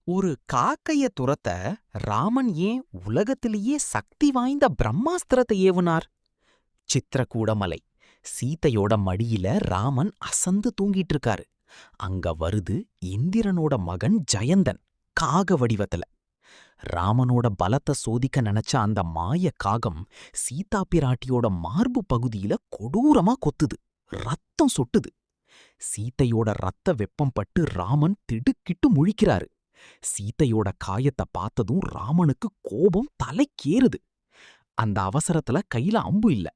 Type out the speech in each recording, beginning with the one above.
ஒரு காக்கைய துரத்த ராமன் ஏன் உலகத்திலேயே சக்தி வாய்ந்த பிரம்மாஸ்திரத்தை ஏவுனார்? சித்திரகூடமலை சீதையோட மடியில ராமன் அசந்து தூங்கிட்டு இருக்காரு. அங்க வருது இந்திரனோட மகன் ஜயந்தன், காக வடிவத்துல. ராமனோட பலத்தை சோதிக்க நினைச்ச அந்த மாய காகம் சீதா பிராட்டியோட மார்பு பகுதியில கொடூரமா கொத்துது. ரத்தம் சொட்டுது. சீதையோட ரத்த வெப்பம் பட்டு ராமன் திடுக்கிட்டு முழிக்கிறாரு. சீதையோட காயத்தை பார்த்ததும் ராமனுக்கு கோபம் தலைக்கேறுது. அந்த அவசரத்துல கையில அம்பு இல்ல.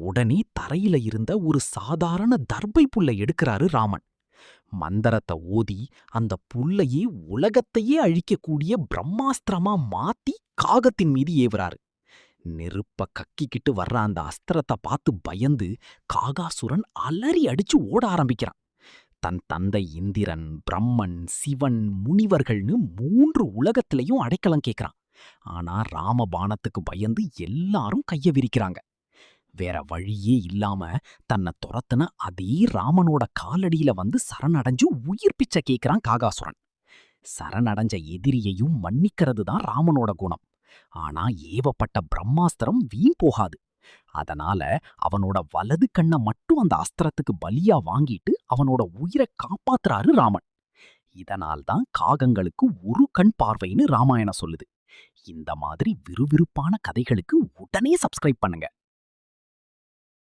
உடனே தரையில இருந்த ஒரு சாதாரண தர்பை புல்லை எடுக்கிறாரு ராமன். மந்திரத்தை ஓதி அந்த புல்லையே உலகத்தையே அழிக்கக்கூடிய பிரம்மாஸ்திரமா மாத்தி காகத்தின் மீது ஏவுறாரு. நெருப்ப கக்கிக்கிட்டு வர்ற அந்த அஸ்திரத்தை பார்த்து பயந்து காகாசுரன் அலறி அடிச்சு ஓட ஆரம்பிக்கிறான். தன் தந்தை இந்திரன், பிரம்மன், சிவன், முனிவர்கள்னு 3 உலகத்திலையும் அடைக்கலம் கேட்கிறான். ஆனா ராமபாணத்துக்கு பயந்து எல்லாரும் கைய விரிக்கிறாங்க. வேற வழியே இல்லாம தன்னை துரத்துன அதே ராமனோட காலடியில வந்து சரணடைஞ்சு உயிர் பிச்சை கேட்கிறான் காகாசுரன். சரணடைஞ்ச எதிரியையும் மன்னிக்கிறது தான் ராமனோட குணம். ஆனா ஏவப்பட்ட பிரம்மாஸ்திரம் வீண் போகாது. அதனால அவனோட வலது கண்ணை மட்டும் அந்த அஸ்திரத்துக்கு பலியா வாங்கிட்டு அவனோட உயிரை காப்பாத்துறாரு ராமன். இதனால்தான் காகங்களுக்கு ஒரு கண் பார்வைன்னு ராமாயணம் சொல்லுது. இந்த மாதிரி விறுவிறுப்பான கதைகளுக்கு உடனே சப்ஸ்கிரைப் பண்ணுங்க.